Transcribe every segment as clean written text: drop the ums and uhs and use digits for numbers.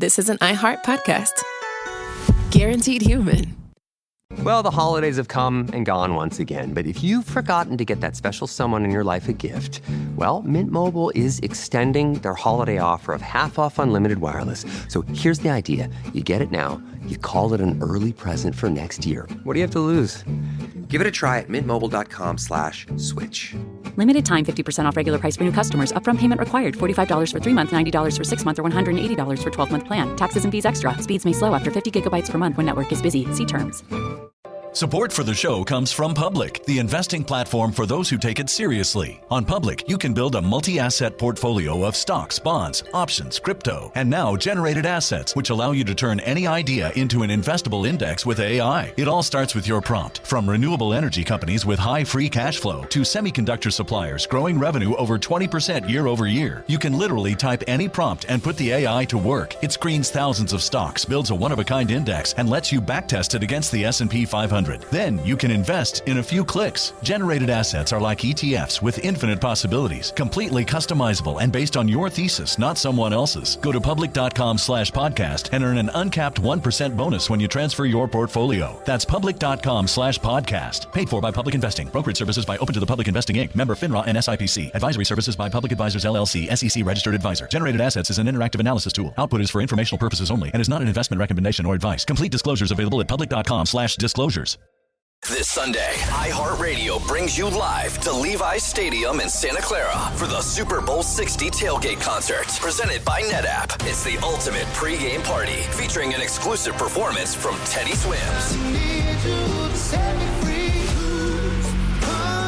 this is an iHeart podcast. Guaranteed human. Well, the holidays have come and gone once again, but if you've forgotten to get that special someone in your life a gift, well, Mint Mobile is extending their holiday offer of half off unlimited wireless. So here's the idea. You get it now, you call it an early present for next year. What do you have to lose? Give it a try at mintmobile.com/switch. Limited time 50% off regular price for new customers. Upfront payment required. $45 for 3 months, $90 for 6 months, or $180 for 12-month plan. Taxes and fees extra. Speeds may slow after 50 gigabytes per month when network is busy. See terms. Support for the show comes from Public, the investing platform for those who take it seriously. On Public, you can build a multi-asset portfolio of stocks, bonds, options, crypto, and now generated assets, which allow you to turn any idea into an investable index with AI. It all starts with your prompt. From renewable energy companies with high free cash flow to semiconductor suppliers growing revenue over 20% year over year. You can literally type any prompt and put the AI to work. It screens thousands of stocks, builds a one-of-a-kind index, and lets you backtest it against the S&P 500. Then you can invest in a few clicks. Generated assets are like ETFs with infinite possibilities, completely customizable and based on your thesis, not someone else's. Go to public.com/podcast and earn an uncapped 1% bonus when you transfer your portfolio. That's public.com/podcast. Paid for by Public Investing. Brokerage services by Open to the Public Investing Inc. Member FINRA and SIPC. Advisory services by Public Advisors LLC, SEC registered advisor. Generated assets is an interactive analysis tool. Output is for informational purposes only and is not an investment recommendation or advice. Complete disclosures available at public.com/disclosures. This Sunday, iHeartRadio brings you live to Levi's Stadium in Santa Clara for the Super Bowl 60 tailgate concert, presented by NetApp. It's the ultimate pregame party, featuring an exclusive performance from Teddy Swims.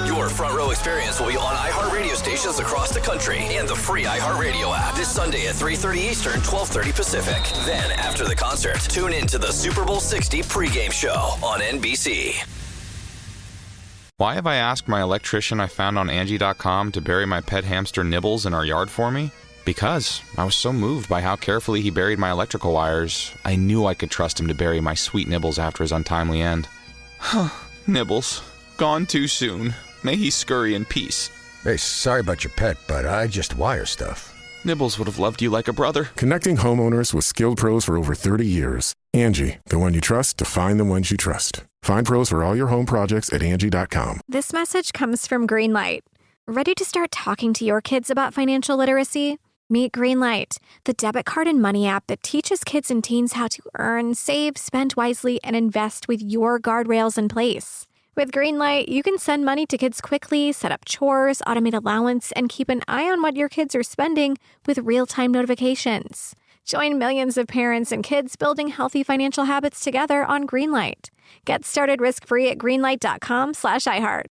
Your front row experience will be on iHeartRadio stations across the country and the free iHeartRadio app this Sunday at 3:30 Eastern, 12:30 Pacific. Then, after the concert, tune in to the Super Bowl 60 pregame show on NBC. Why have I asked my electrician I found on Angie.com to bury my pet hamster Nibbles in our yard for me? Because I was so moved by how carefully he buried my electrical wires, I knew I could trust him to bury my sweet Nibbles after his untimely end. Nibbles, gone too soon. May he scurry in peace. Hey, sorry about your pet, but I just wire stuff. Nibbles would have loved you like a brother. Connecting homeowners with skilled pros for over 30 years. Angie, the one you trust to find the ones you trust. Find pros for all your home projects at Angie.com. This message comes from Greenlight. Ready to start talking to your kids about financial literacy? Meet Greenlight, the debit card and money app that teaches kids and teens how to earn, save, spend wisely, and invest with your guardrails in place. With Greenlight, you can send money to kids quickly, set up chores, automate allowance, and keep an eye on what your kids are spending with real-time notifications. Join millions of parents and kids building healthy financial habits together on Greenlight. Get started risk-free at greenlight.com/iHeart.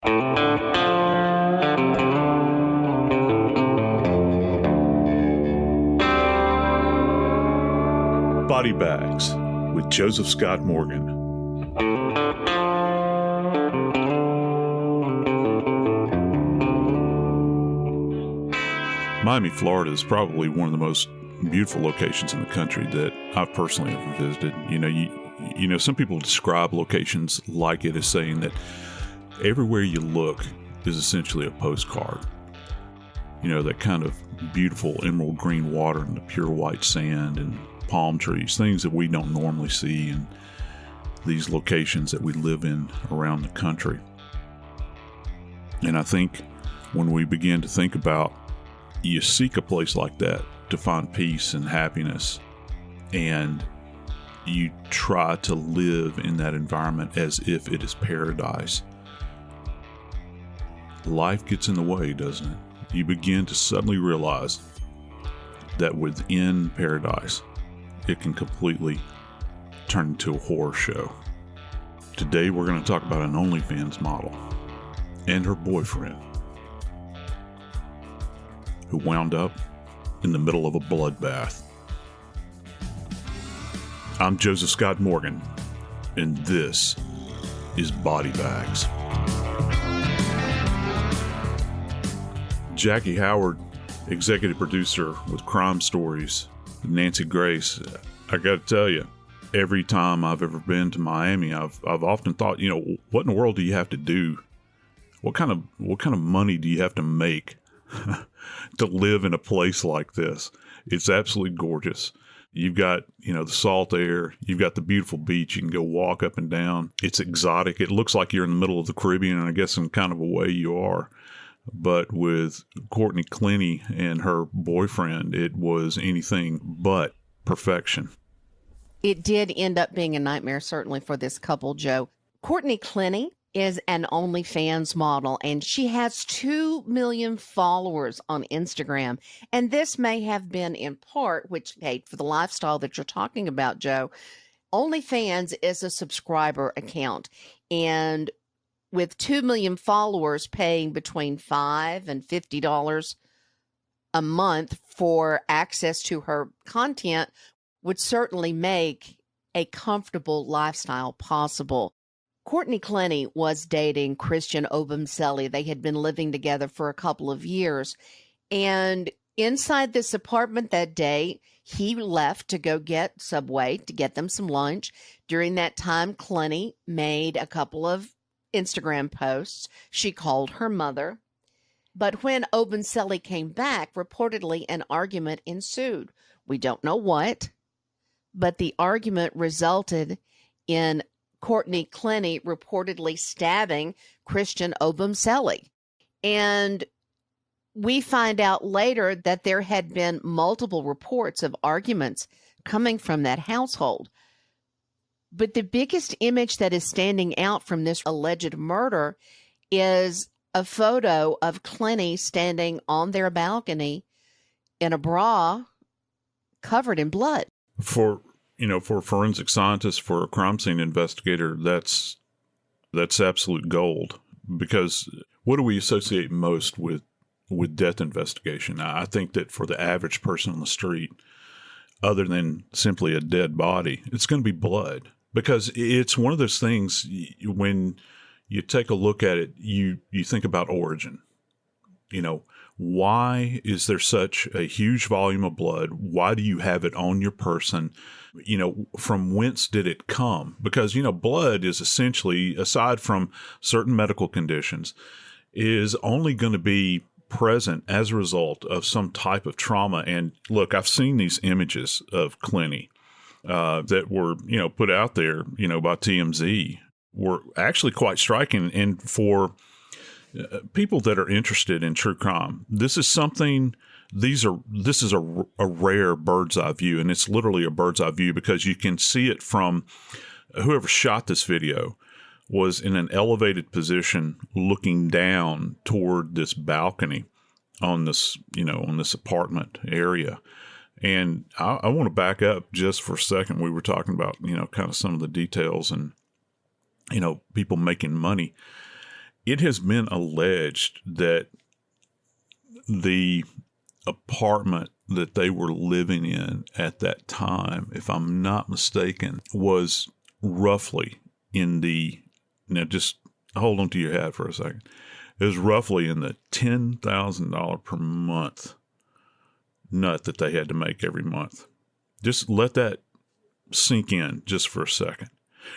Body Bags with Joseph Scott Morgan. Miami, Florida is probably one of the most beautiful locations in the country that I've personally ever visited. You know, some people describe locations like it as saying that everywhere you look is essentially a postcard. You know, that kind of beautiful emerald green water and the pure white sand and palm trees, things that we don't normally see in these locations that we live in around the country. And I think when we begin to think about, you seek a place like that to find peace and happiness, and you try to live in that environment as if it is paradise. Life gets in the way, doesn't it? You begin to suddenly realize that within paradise, it can completely turn into a horror show. Today, we're going to talk about an OnlyFans model and her boyfriend, who wound up in the middle of a bloodbath. I'm Joseph Scott Morgan, and this is Body Bags. Jackie Howard, executive producer with Crime Stories, Nancy Grace. I got to tell you, every time I've ever been to Miami, I've often thought, what in the world do you have to do? What kind of money do you have to make to live in a place like this? It's absolutely gorgeous. You've got, the salt air. You've got the beautiful beach. You can go walk up and down. It's exotic. It looks like you're in the middle of the Caribbean, and I guess in kind of a way you are. But with Courtney Clenney and her boyfriend, it was anything but perfection. It did end up being a nightmare, certainly, for this couple, Joe. Courtney Clenney is an OnlyFans model, and she has 2 million followers on Instagram. And this may have been in part, which paid for the lifestyle that you're talking about, Joe. OnlyFans is a subscriber account, and with 2 million followers paying between $5 and $50 a month for access to her content would certainly make a comfortable lifestyle possible. Courtney Clenney was dating Christian Obumseli. They had been living together for a couple of years. And inside this apartment that day, he left to go get Subway to get them some lunch. During that time, Clenney made a couple of Instagram posts. She called her mother. But when Obumseli came back, reportedly an argument ensued. We don't know what, but the argument resulted in Courtney Clenney reportedly stabbing Christian Obumseli. And we find out later that there had been multiple reports of arguments coming from that household. But the biggest image that is standing out from this alleged murder is a photo of Clenney standing on their balcony in a bra covered in blood. For a forensic scientist, for a crime scene investigator, that's absolute gold. Because what do we associate most with death investigation? I think that for the average person on the street, other than simply a dead body, it's going to be blood. Because it's one of those things, when you take a look at it, you think about origin. Why is there such a huge volume of blood? Why do you have it on your person? From whence did it come? Because, blood is essentially, aside from certain medical conditions, is only going to be present as a result of some type of trauma. And look, I've seen these images of Clenney that were, put out there, by TMZ, were actually quite striking. And for people that are interested in true crime, this is something. This is a rare bird's eye view, and it's literally a bird's eye view because you can see it from whoever shot this video was in an elevated position looking down toward this balcony on this, on this apartment area. And I want to back up just for a second. We were talking about, kind of some of the details and, people making money. It has been alleged that the apartment that they were living in at that time, if I'm not mistaken, was roughly in the, now just hold on to your hat for a second, it was roughly in the $10,000 per month nut that they had to make every month. Just let that sink in just for a second.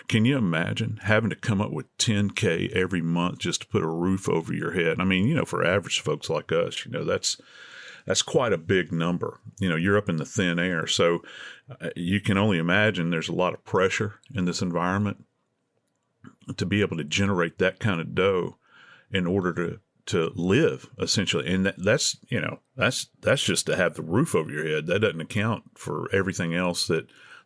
Can you imagine having to come up with $10K every month just to put a roof over your head? I mean, for average folks like us, that's quite a big number. You're up in the thin air. So you can only imagine there's a lot of pressure in this environment to be able to generate that kind of dough in order to live, essentially. And that's just to have the roof over your head. That doesn't account for everything else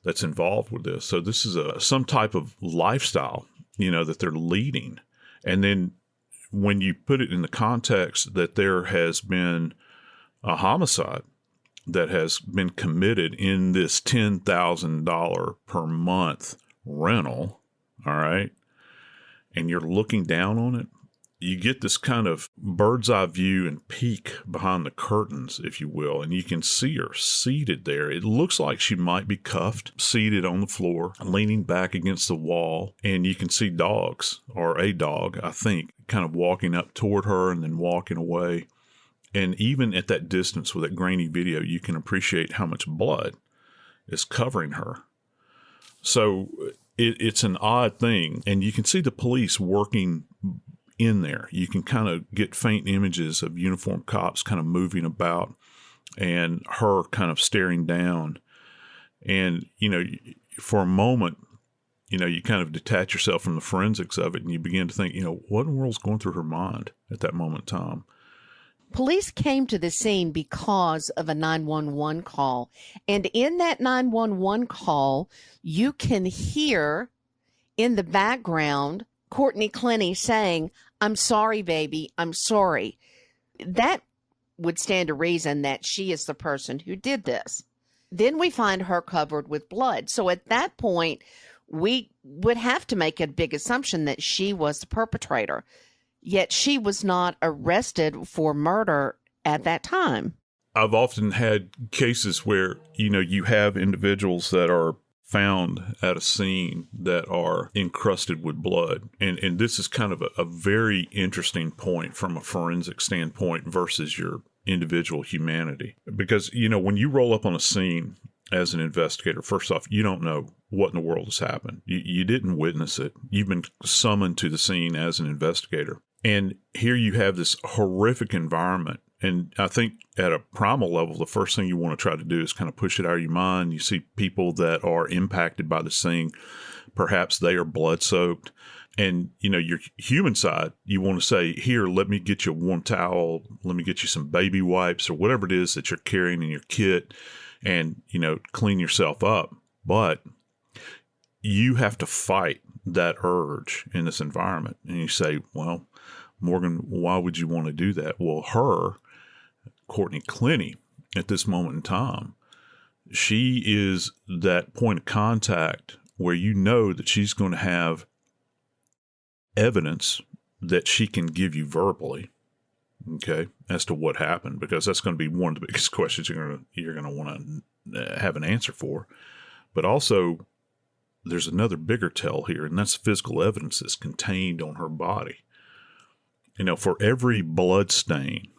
that's involved with this. So this is some type of lifestyle, that they're leading. And then when you put it in the context that there has been a homicide that has been committed in this $10,000 per month rental, all right, and you're looking down on it, you get this kind of bird's eye view and peek behind the curtains, if you will, and you can see her seated there. It looks like she might be cuffed, seated on the floor, leaning back against the wall, and you can see dogs, or a dog, I think, kind of walking up toward her and then walking away. And even at that distance with that grainy video, you can appreciate how much blood is covering her. So it's an odd thing, and you can see the police working in there. You can kind of get faint images of uniformed cops kind of moving about and her kind of staring down. And, for a moment, you kind of detach yourself from the forensics of it and you begin to think, what in the world's going through her mind at that moment in time? Police came to the scene because of a 911 call. And in that 911 call, you can hear in the background Courtney Clenney saying, "I'm sorry, baby, I'm sorry." That would stand to reason that she is the person who did this. Then we find her covered with blood. So at that point, we would have to make a big assumption that she was the perpetrator. Yet she was not arrested for murder at that time. I've often had cases where, you have individuals that are found at a scene that are encrusted with blood. And this is kind of a very interesting point from a forensic standpoint versus your individual humanity. Because, when you roll up on a scene as an investigator, first off, you don't know what in the world has happened. You didn't witness it. You've been summoned to the scene as an investigator. And here you have this horrific environment. And I think at a primal level, the first thing you want to try to do is kind of push it out of your mind. You see people that are impacted by this thing. Perhaps they are blood soaked. And, your human side, you want to say, here, let me get you a warm towel. Let me get you some baby wipes or whatever it is that you're carrying in your kit and, clean yourself up. But you have to fight that urge in this environment. And you say, well, Morgan, why would you want to do that? Well, Courtney Clenney, at this moment in time, she is that point of contact where you know that she's going to have evidence that she can give you verbally, okay, as to what happened, because that's going to be one of the biggest questions you're going to want to have an answer for. But also, there's another bigger tell here, and that's physical evidence that's contained on her body. For every blood stain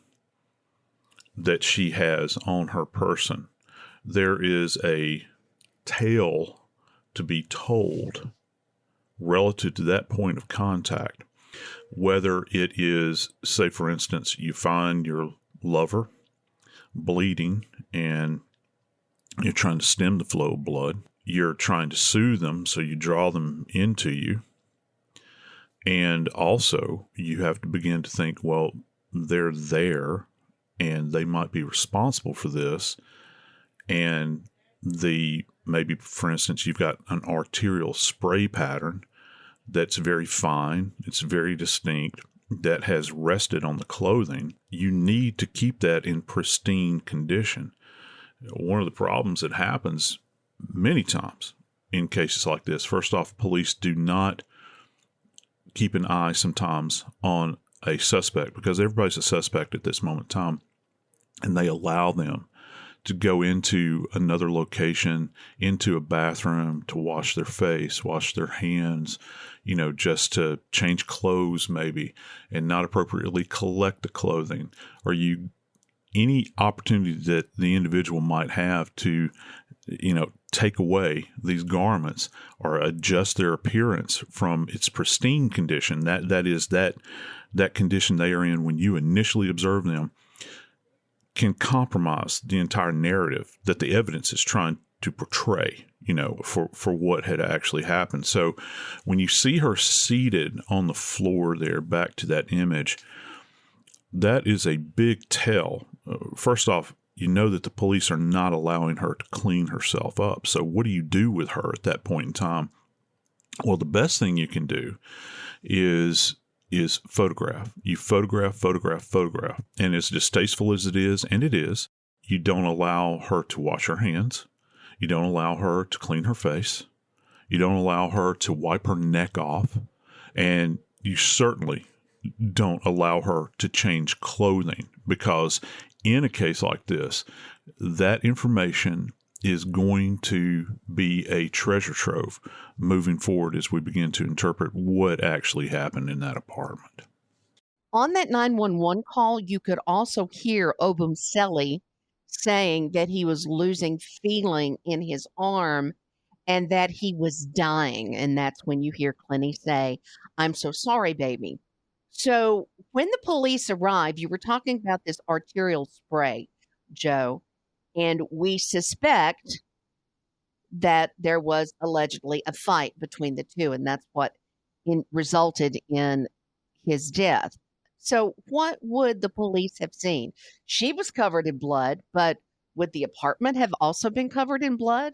that she has on her person, there is a tale to be told relative to that point of contact. Whether it is, say, for instance, you find your lover bleeding and you're trying to stem the flow of blood. You're trying to soothe them, so you draw them into you. And also, you have to begin to think, well, they're there and they might be responsible for this. And maybe, for instance, you've got an arterial spray pattern that's very fine, it's very distinct, that has rested on the clothing. You need to keep that in pristine condition. One of the problems that happens many times in cases like this, first off, police do not keep an eye sometimes on a suspect, because everybody's a suspect at this moment in time, and they allow them to go into another location, into a bathroom, to wash their face, wash their hands, just to change clothes maybe, and not appropriately collect the clothing, or any opportunity that the individual might have to, take away these garments or adjust their appearance from its pristine condition. That is that condition they are in when you initially observe them, can compromise the entire narrative that the evidence is trying to portray, for what had actually happened. So when you see her seated on the floor there, back to that image, that is a big tell. First off, you know that the police are not allowing her to clean herself up. So what do you do with her at that point in time? Well, the best thing you can do is photograph. You photograph. And as distasteful as it is, and it is, you don't allow her to wash her hands. You don't allow her to clean her face. You don't allow her to wipe her neck off. And you certainly don't allow her to change clothing, because in a case like this, that information is going to be a treasure trove moving forward as we begin to interpret what actually happened in that apartment. On that 911 call, you could also hear Obumseli saying that he was losing feeling in his arm and that he was dying. And that's when you hear Clenney say, "I'm so sorry, baby." So when the police arrive, you were talking about this arterial spray, Joe, and we suspect that there was allegedly a fight between the two, and that's what resulted in his death. So what would the police have seen? She was covered in blood, but would the apartment have also been covered in blood?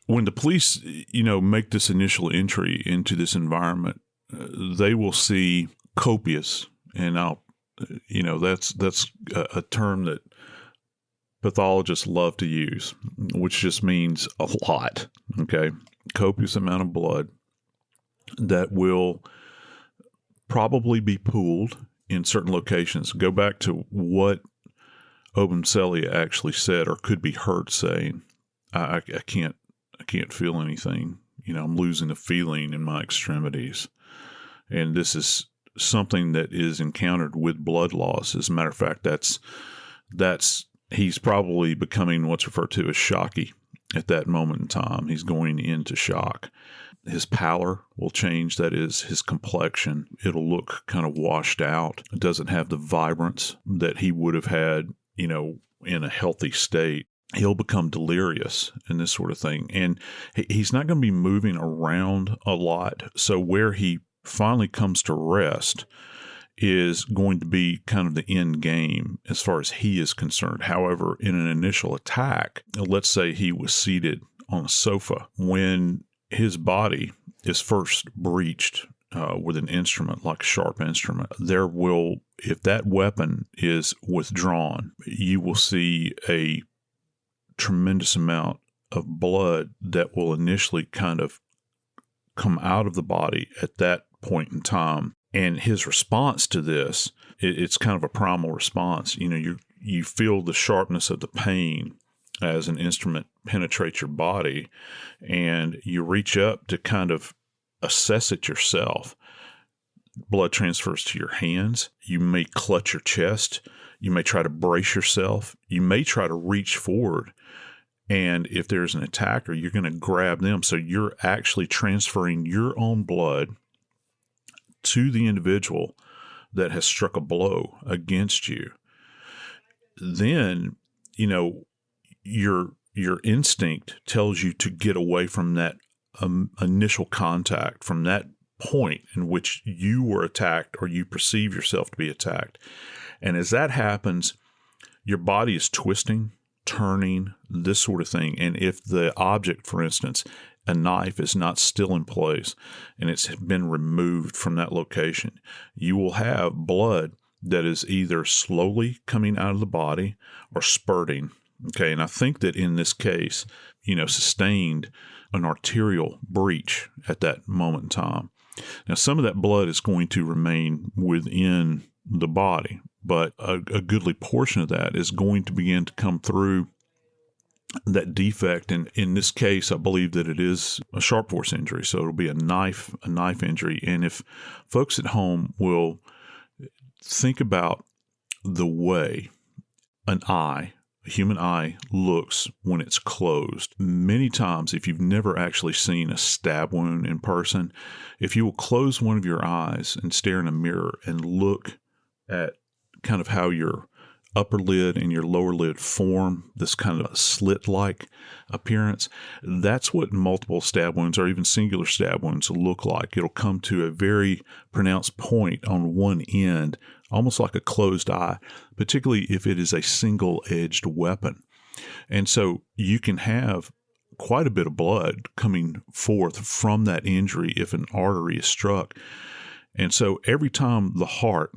When the police, make this initial entry into this environment, they will see copious, and that's a term that pathologists love to use, which just means a lot. Okay, copious amount of blood that will probably be pooled in certain locations. Go back to what Obumseli actually said, or could be heard saying. I can't feel anything. I'm losing a feeling in my extremities. And this is something that is encountered with blood loss. As a matter of fact, he's probably becoming what's referred to as shocky at that moment in time. He's going into shock. His pallor will change. That is, his complexion. It'll look kind of washed out. It doesn't have the vibrance that he would have had, in a healthy state. He'll become delirious and this sort of thing. And he's not going to be moving around a lot. So where he finally comes to rest is going to be kind of the end game as far as he is concerned. However, in an initial attack, let's say he was seated on a sofa. When his body is first breached with an instrument, like a sharp instrument, if that weapon is withdrawn, you will see a tremendous amount of blood that will initially kind of come out of the body at that point in time. And his response to this, it's kind of a primal response. You feel the sharpness of the pain as an instrument penetrates your body, and you reach up to kind of assess it yourself. Blood transfers to your hands. You may clutch your chest. You may try to brace yourself. You may try to reach forward. And if there's an attacker, you're going to grab them. So you're actually transferring your own blood to the individual that has struck a blow against you. Then, your instinct tells you to get away from that initial contact, from that point in which you were attacked or you perceive yourself to be attacked. And as that happens, your body is twisting, turning, this sort of thing. And if the object, for instance, a knife, is not still in place and it's been removed from that location, you will have blood that is either slowly coming out of the body or spurting. Okay, and I think that in this case, sustained an arterial breach at that moment in time. Now, some of that blood is going to remain within the body, but a goodly portion of that is going to begin to come through that defect. And in this case, I believe that it is a sharp force injury. So it'll be a knife injury. And if folks at home will think about the way a human eye looks when it's closed. Many times, if you've never actually seen a stab wound in person, if you will close one of your eyes and stare in a mirror and look at kind of how your upper lid and your lower lid form this kind of slit-like appearance, that's what multiple stab wounds or even singular stab wounds look like. It'll come to a very pronounced point on one end, almost like a closed eye, particularly if it is a single-edged weapon. And so you can have quite a bit of blood coming forth from that injury if an artery is struck. And so every time the heart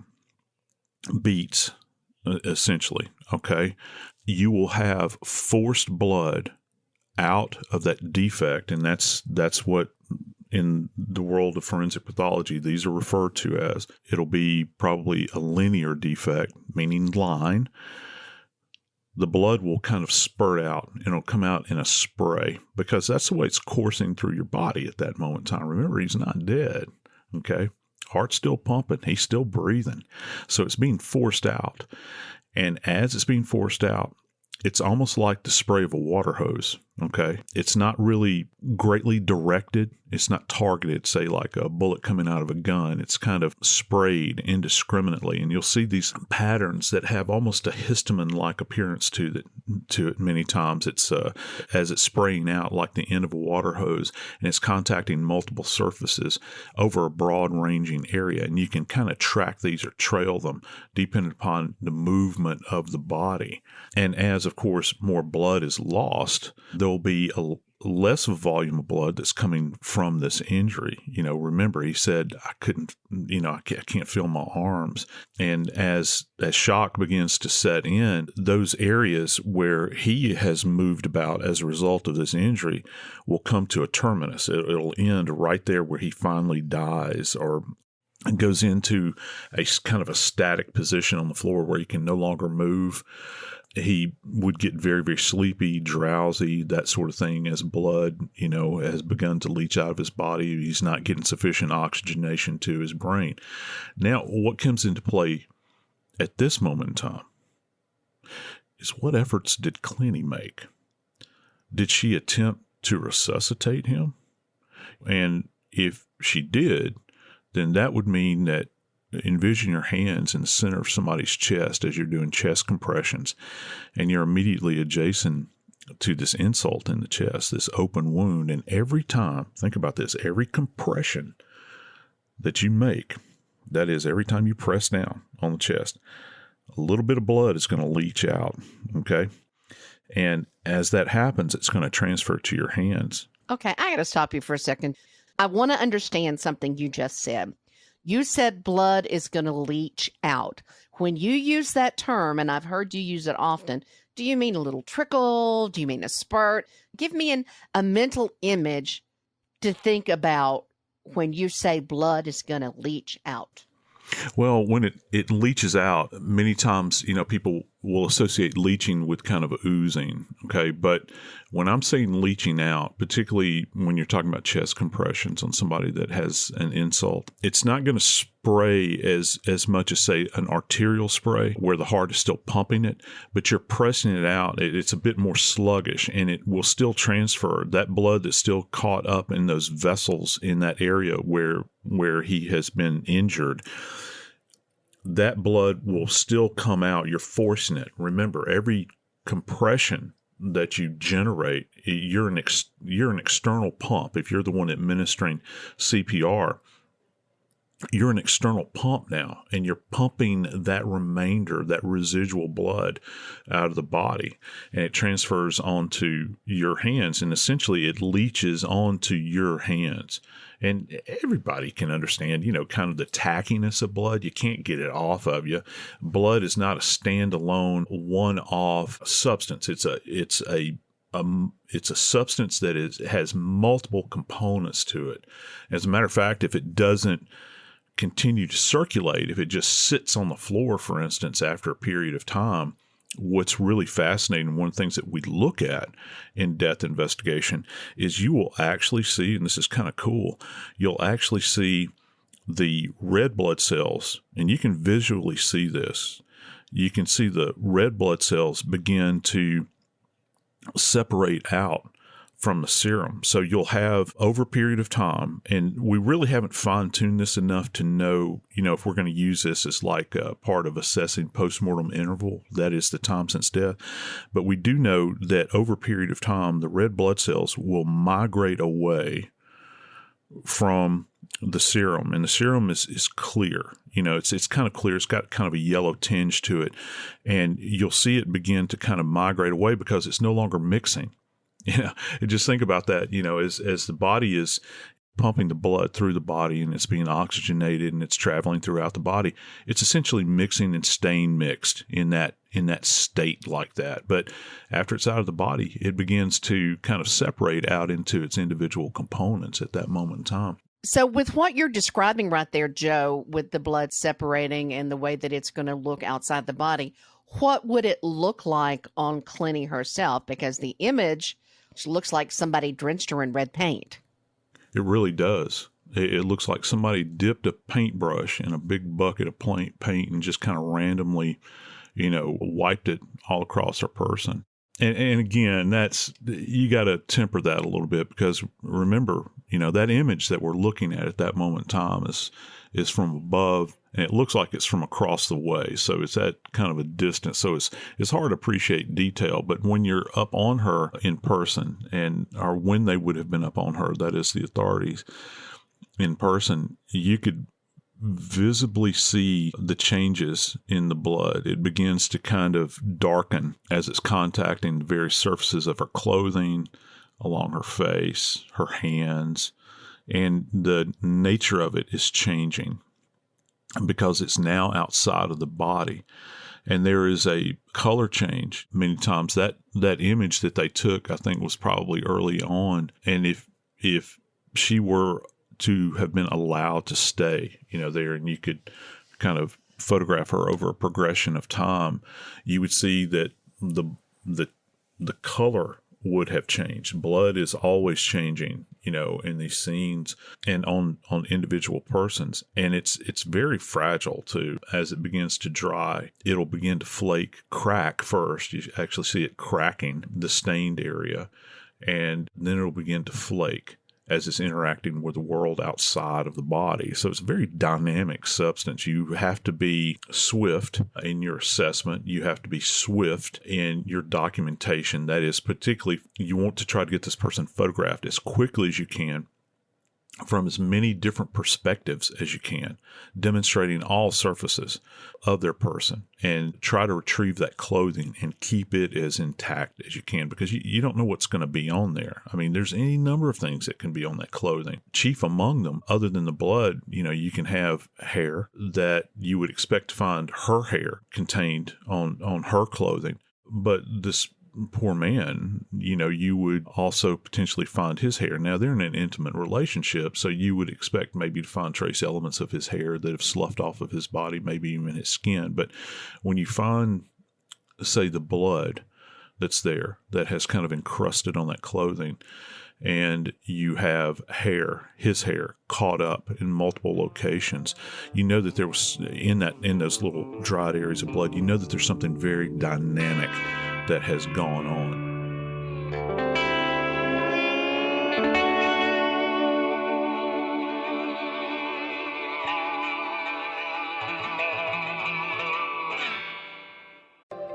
beats, essentially, okay, you will have forced blood out of that defect. And that's what in the world of forensic pathology, these are referred to as, it'll be probably a linear defect, meaning line. The blood will kind of spurt out and it'll come out in a spray because that's the way it's coursing through your body at that moment in time. Remember, he's not dead. Okay. Heart's still pumping. He's still breathing. So it's being forced out. And as it's being forced out, it's almost like the spray of a water hose. Okay. It's not really greatly directed. It's not targeted, say, like a bullet coming out of a gun. It's kind of sprayed indiscriminately. And you'll see these patterns that have almost a histamine-like appearance to it many times. It's as it's spraying out like the end of a water hose, and it's contacting multiple surfaces over a broad-ranging area. And you can kind of track these or trail them depending upon the movement of the body. And as, of course, more blood is lost, there'll be a less volume of blood that's coming from this injury. Remember, he said, I can't feel my arms. And as shock begins to set in, those areas where he has moved about as a result of this injury will come to a terminus. It'll end right there where he finally dies or goes into a kind of a static position on the floor where he can no longer move. He would get very, very sleepy, drowsy, that sort of thing as blood, has begun to leach out of his body. He's not getting sufficient oxygenation to his brain. Now, what comes into play at this moment in time is what efforts did Clenney make? Did she attempt to resuscitate him? And if she did, then that would mean that envision your hands in the center of somebody's chest as you're doing chest compressions, and you're immediately adjacent to this insult in the chest, this open wound. And every time, think about this, every compression that you make, that is, every time you press down on the chest, a little bit of blood is going to leach out, okay? And as that happens, it's going to transfer to your hands. Okay, I got to stop you for a second. I want to understand something you just said. You said blood is going to leach out. When you use that term, and I've heard you use it often, do you mean a little trickle? Do you mean a spurt? Give me a mental image to think about when you say blood is going to leach out. Well, when it leaches out, many times, people will associate leaching with kind of oozing, okay? But when I'm saying leaching out, particularly when you're talking about chest compressions on somebody that has an insult, it's not going to spray as much as, say, an arterial spray where the heart is still pumping it, but you're pressing it out. It's a bit more sluggish, and it will still transfer. That blood that's still caught up in those vessels in that area where he has been injured, that blood will still come out. You're forcing it. Remember, every compression that you generate, you're an external pump. If you're the one administering CPR, you're an external pump now, and you're pumping that remainder, that residual blood out of the body, and it transfers onto your hands, and essentially it leaches onto your hands. And everybody can understand, kind of the tackiness of blood. You can't get it off of you. Blood is not a standalone, one-off substance. It's a substance that has multiple components to it. As a matter of fact, if it doesn't continue to circulate, if it just sits on the floor, for instance, after a period of time, what's really fascinating, one of the things that we look at in death investigation is you will actually see, and this is kind of cool, you'll actually see the red blood cells, and you can visually see this. You can see the red blood cells begin to separate out from the serum. So you'll have, over a period of time, and we really haven't fine-tuned this enough to know, if we're going to use this as like a part of assessing postmortem interval, that is the time since death. But we do know that over a period of time, the red blood cells will migrate away from the serum, and the serum is clear. It's kind of clear. It's got kind of a yellow tinge to it, and you'll see it begin to kind of migrate away because it's no longer mixing. Just think about that, as the body is pumping the blood through the body and it's being oxygenated and it's traveling throughout the body, it's essentially mixing and staying mixed in that state like that. But after it's out of the body, it begins to kind of separate out into its individual components at that moment in time. So with what you're describing right there, Joe, with the blood separating and the way that it's going to look outside the body, what would it look like on Clenney herself? Because the image looks like somebody drenched her in red paint. It really does. It looks like somebody dipped a paintbrush in a big bucket of paint and just kind of randomly, wiped it all across her person. And again, you got to temper that a little bit, because remember, that image that we're looking at that moment in time is from above, and it looks like it's from across the way. So it's at kind of a distance. So it's hard to appreciate detail. But when you're up on her in person, or when they would have been up on her, that is the authorities in person, you could visibly see the changes in the blood. It begins to kind of darken as it's contacting the very surfaces of her clothing, along her face, her hands, and the nature of it is changing because it's now outside of the body. And there is a color change. Many times that image that they took, I think, was probably early on. And if she were to have been allowed to stay, there, and you could kind of photograph her over a progression of time, you would see that the color would have changed. Blood is always changing, in these scenes and on individual persons. And it's very fragile too. As it begins to dry, it'll begin to flake, crack first. You actually see it cracking the stained area, and then it'll begin to flake as it's interacting with the world outside of the body. So it's a very dynamic substance. You have to be swift in your assessment. You have to be swift in your documentation. That is, particularly, you want to try to get this person photographed as quickly as you can, from as many different perspectives as you can, demonstrating all surfaces of their person, and try to retrieve that clothing and keep it as intact as you can, because you don't know what's going to be on there. I mean, there's any number of things that can be on that clothing. Chief among them, other than the blood, you can have hair that you would expect to find her hair contained on her clothing. But this poor man, you would also potentially find his hair. Now, they're in an intimate relationship, so you would expect maybe to find trace elements of his hair that have sloughed off of his body, maybe even his skin. But when you find, say, the blood that's there, that has kind of encrusted on that clothing, and you have his hair caught up in multiple locations, that there was, in those little dried areas of blood, that there's something very dynamic that has gone on.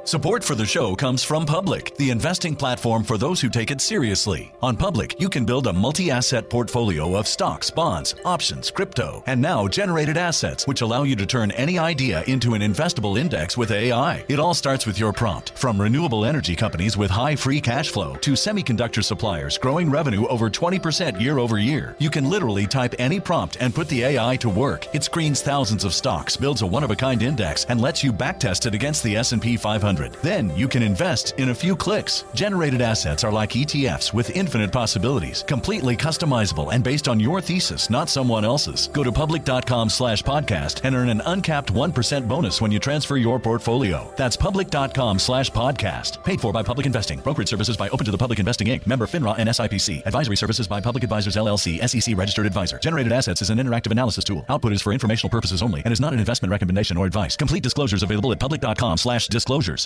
Support for the show comes from Public, the investing platform for those who take it seriously. On Public, you can build a multi-asset portfolio of stocks, bonds, options, crypto, and now generated assets, which allow you to turn any idea into an investable index with AI. It all starts with your prompt. From renewable energy companies with high free cash flow to semiconductor suppliers growing revenue over 20% year over year, you can literally type any prompt and put the AI to work. It screens thousands of stocks, builds a one-of-a-kind index, and lets you backtest it against the S&P 500. Then you can invest in a few clicks. Generated assets are like ETFs with infinite possibilities, completely customizable and based on your thesis, not someone else's. Go to public.com/podcast and earn an uncapped 1% bonus when you transfer your portfolio. That's public.com/podcast. Paid for by Public Investing. Brokerage services by Open to the Public Investing Inc. Member FINRA and SIPC. Advisory services by Public Advisors LLC, SEC registered advisor. Generated assets is an interactive analysis tool. Output is for informational purposes only and is not an investment recommendation or advice. Complete disclosures available at public.com/disclosures.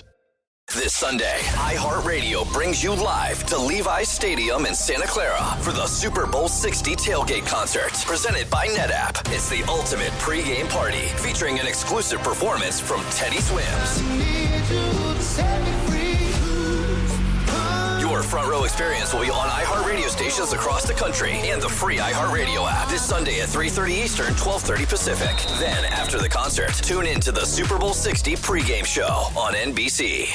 This Sunday, iHeartRadio brings you live to Levi's Stadium in Santa Clara for the Super Bowl 60 tailgate concert, presented by NetApp. It's the ultimate pregame party, featuring an exclusive performance from Teddy Swims. Your front row experience will be on iHeartRadio stations across the country and the free iHeartRadio app this Sunday at 3:30 Eastern, 12:30 Pacific. Then, after the concert, tune in to the Super Bowl 60 pregame show on NBC.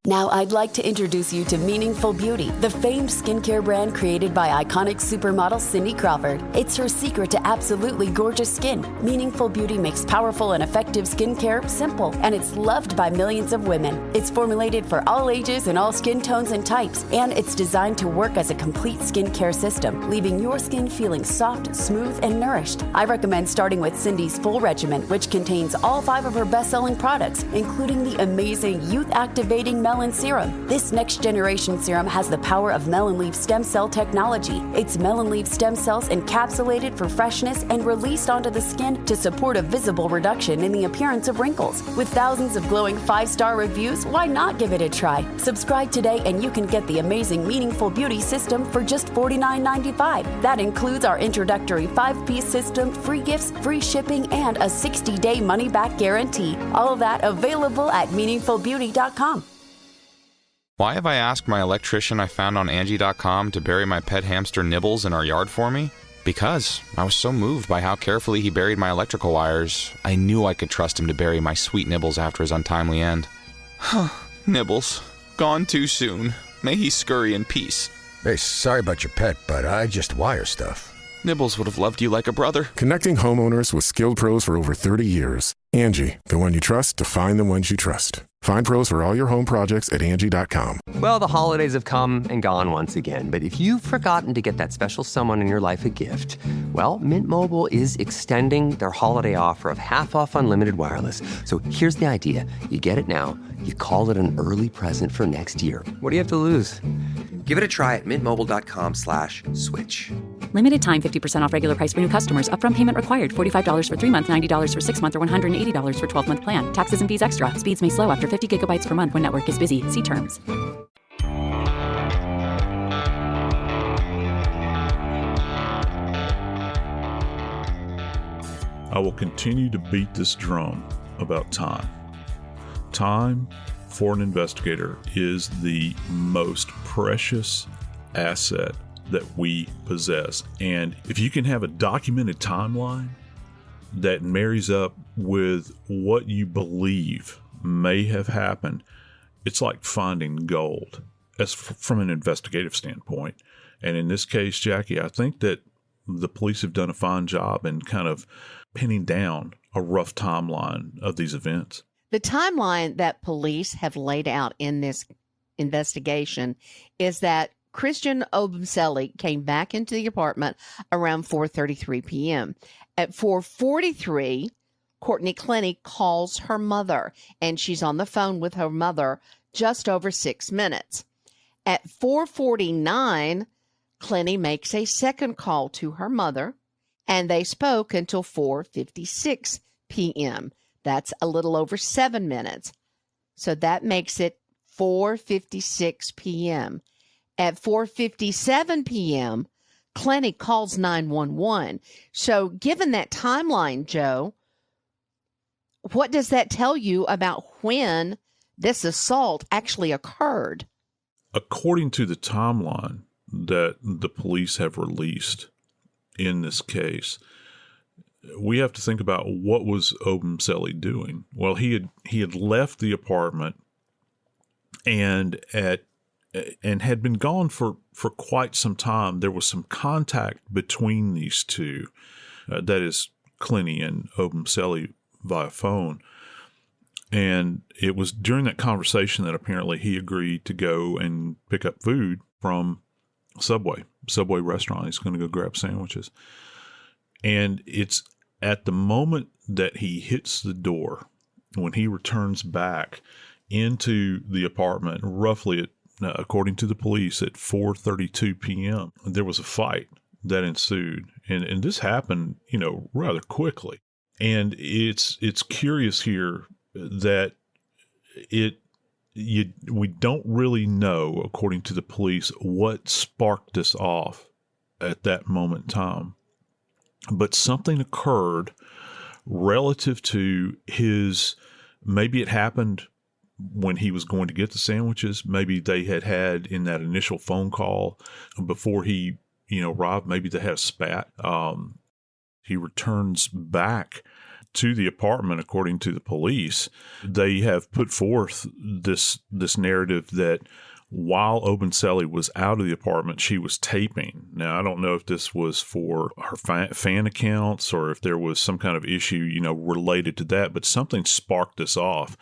Now I'd like to introduce you to Meaningful Beauty, the famed skincare brand created by iconic supermodel Cindy Crawford. It's her secret to absolutely gorgeous skin. Meaningful Beauty makes powerful and effective skincare simple, and it's loved by millions of women. It's formulated for all ages and all skin tones and types, and it's designed to work as a complete skincare system, leaving your skin feeling soft, smooth, and nourished. I recommend starting with Cindy's full regimen, which contains all 5 of her best-selling products, including the amazing youth-activating Melon Serum. This next generation serum has the power of melon leaf stem cell technology. It's melon leaf stem cells encapsulated for freshness and released onto the skin to support a visible reduction in the appearance of wrinkles. With thousands of glowing 5-star reviews, why not give it a try? Subscribe today and you can get the amazing Meaningful Beauty system for just $49.95. That includes our introductory 5-piece system, free gifts, free shipping, and a 60-day money-back guarantee. All of that available at meaningfulbeauty.com. Why have I asked my electrician I found on Angie.com to bury my pet hamster Nibbles in our yard for me? Because I was so moved by how carefully he buried my electrical wires, I knew I could trust him to bury my sweet Nibbles after his untimely end. Nibbles, gone too soon. May he scurry in peace. Hey, sorry about your pet, but I just wire stuff. Nibbles would have loved you like a brother. Connecting homeowners with skilled pros for over 30 years. Angie, the one you trust to find the ones you trust. Find pros for all your home projects at Angie.com. Well, the holidays have come and gone once again, but if you've forgotten to get that special someone in your life a gift, well, Mint Mobile is extending their holiday offer of half off unlimited wireless. So here's the idea. You get it now, you call it an early present for next year. What do you have to lose? Give it a try at mintmobile.com/switch. Limited time 50% off regular price for new customers. Upfront payment required. $45 for 3 months, $90 for 6 months, or $180 for 12-month plan. Taxes and fees extra. Speeds may slow after 50 gigabytes per month when network is busy. See terms. I will continue to beat this drum about time. Time for an investigator is the most precious asset that we possess. And if you can have a documented timeline that marries up with what you believe may have happened, it's like finding gold as from an investigative standpoint. And in this case, Jackie, I think that the police have done a fine job in kind of pinning down a rough timeline of these events. The timeline that police have laid out in this investigation is that Christian Obumseli came back into the apartment around 4:33 p.m. At 4:43, Courtney Clenney calls her mother, and she's on the phone with her mother just over 6 minutes. At 4:49, Clenney makes a second call to her mother, and they spoke until 4:56 p.m. That's a little over 7 minutes. So that makes it 4:56 p.m. At 4:57 p.m., Clenney calls 911. So given that timeline, Joe, what does that tell you about when this assault actually occurred? According to the timeline that the police have released in this case, we have to think about what was Obumseli doing. Well, he had left the apartment and had been gone for quite some time. There was some contact between these two, that is Clenney and Obumseli via phone. And it was during that conversation that apparently he agreed to go and pick up food from Subway restaurant. He's going to go grab sandwiches. And it's at the moment that he hits the door, when he returns back into the apartment, roughly at according to the police, at 4:32 p.m., there was a fight that ensued. And this happened, rather quickly. And it's curious here that we don't really know, according to the police, what sparked this off at that moment in time. But something occurred relative to maybe it happened when he was going to get the sandwiches. Maybe they had in that initial phone call before he, arrived, maybe they had a spat. He returns back to the apartment, according to the police. They have put forth this narrative that while Obumseli was out of the apartment, she was taping. Now, I don't know if this was for her fan accounts or if there was some kind of issue, related to that, but something sparked this off.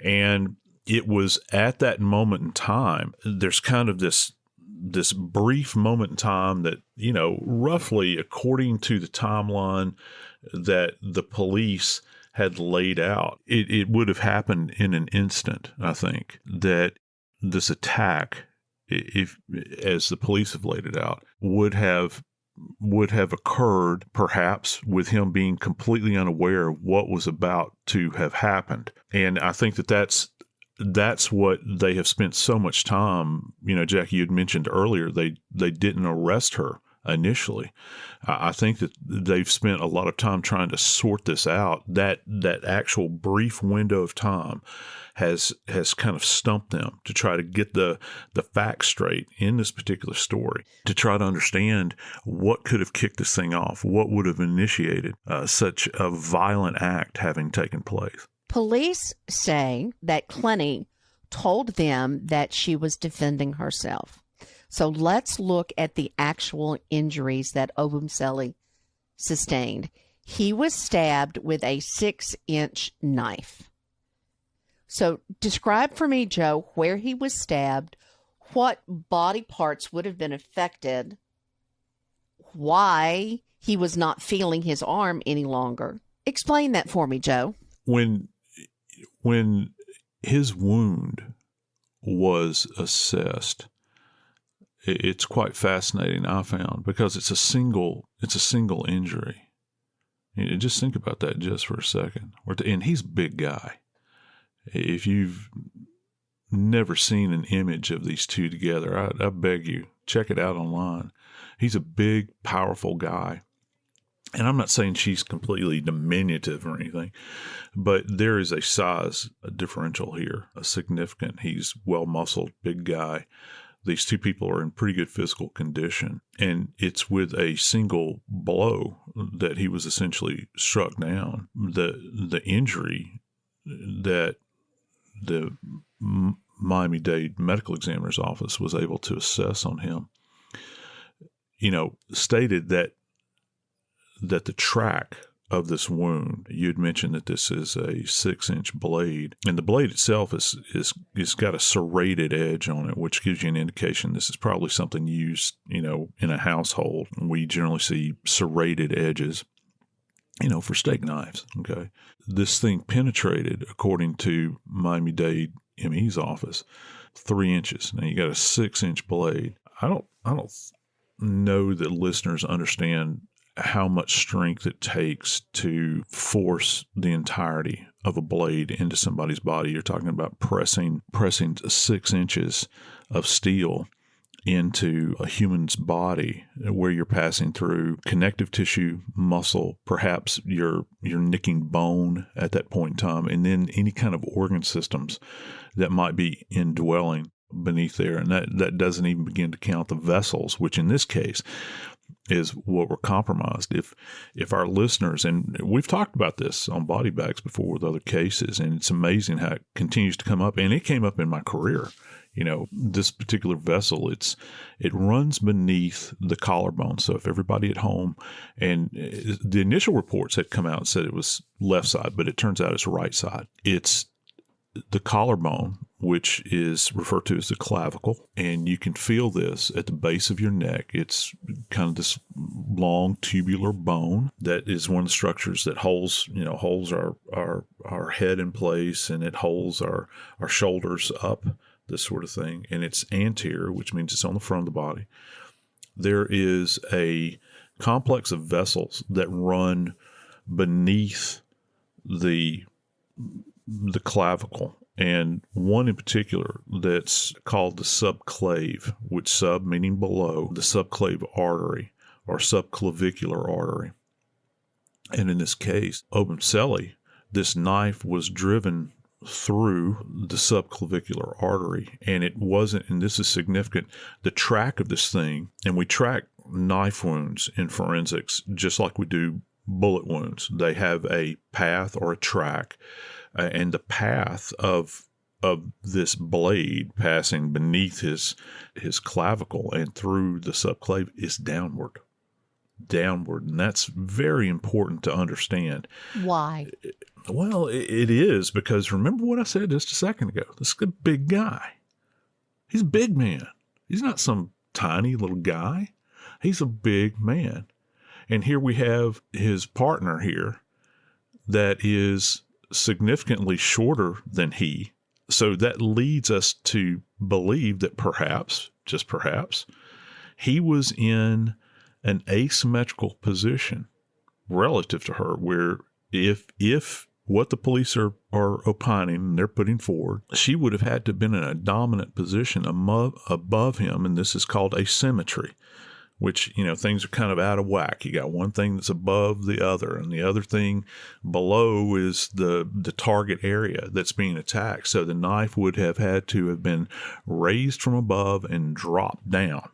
And it was at that moment in time, there's kind of this brief moment in time that, roughly according to the timeline that the police had laid out, it would have happened in an instant, I think, that this attack, if as the police have laid it out, would have occurred perhaps with him being completely unaware of what was about to have happened. And I think that's what they have spent so much time. Jackie, you had mentioned earlier, they didn't arrest her initially. I think that they've spent a lot of time trying to sort this out. That actual brief window of time has kind of stumped them to try to get the facts straight in this particular story, to try to understand what could have kicked this thing off, what would have initiated such a violent act having taken place. Police say that Clenney told them that she was defending herself. So let's look at the actual injuries that Obumseli sustained. He was stabbed with a 6-inch knife. So describe for me, Joe, where he was stabbed, what body parts would have been affected, why he was not feeling his arm any longer. Explain that for me, Joe. When his wound was assessed, it's quite fascinating, I found, because it's a single injury. Just think about that just for a second. And he's a big guy. If you've never seen an image of these two together, I beg you, check it out online. He's a big, powerful guy. And I'm not saying she's completely diminutive or anything, but there is a size differential here, a significant. He's well-muscled, big guy. These two people are in pretty good physical condition, and it's with a single blow that he was essentially struck down. The injury that the Miami-Dade Medical Examiner's Office was able to assess on him, stated that the track of this wound, you had mentioned that this is a 6-inch blade, and the blade itself is got a serrated edge on it, which gives you an indication this is probably something used, in a household. We generally see serrated edges, for steak knives. Okay. This thing penetrated, according to Miami-Dade ME's office, 3 inches. Now you got a 6-inch blade. I don't know that listeners understand how much strength it takes to force the entirety of a blade into somebody's body. You're talking about pressing 6 inches of steel into a human's body, where you're passing through connective tissue, muscle, perhaps you're nicking bone at that point in time, and then any kind of organ systems that might be indwelling beneath there. And that doesn't even begin to count the vessels, which in this case is what were compromised. If our listeners, and we've talked about this on Body Bags before with other cases, and it's amazing how it continues to come up, and it came up in my career. This particular vessel, it runs beneath the collarbone. So if everybody at home, and the initial reports had come out and said it was left side, but it turns out it's right side. It's the collarbone, which is referred to as the clavicle, and you can feel this at the base of your neck. It's kind of this long tubular bone that is one of the structures that holds our head in place, and it holds our shoulders up, this sort of thing. And it's anterior, which means it's on the front of the body. There is a complex of vessels that run beneath the clavicle, and one in particular that's called the subclave, which sub meaning below, the subclave artery or subclavicular artery. And in this case, Obumseli, this knife was driven through the subclavicular artery, and it wasn't, and this is significant, the track of this thing, and we track knife wounds in forensics just like we do bullet wounds. They have a path or a track, and the path of this blade passing beneath his clavicle and through the subclave is downward. And that's very important to understand. Why? Well, it is because remember what I said just a second ago. This is a big guy. He's a big man. He's not some tiny little guy. He's a big man. And here we have his partner here that is significantly shorter than he, So that leads us to believe that perhaps, just perhaps, he was in an asymmetrical position relative to her, where if what the police are opining and they're putting forward, she would have had to have been in a dominant position above him, and this is called asymmetry, which, things are kind of out of whack. You got one thing that's above the other, and the other thing below is the target area that's being attacked. So the knife would have had to have been raised from above and dropped down.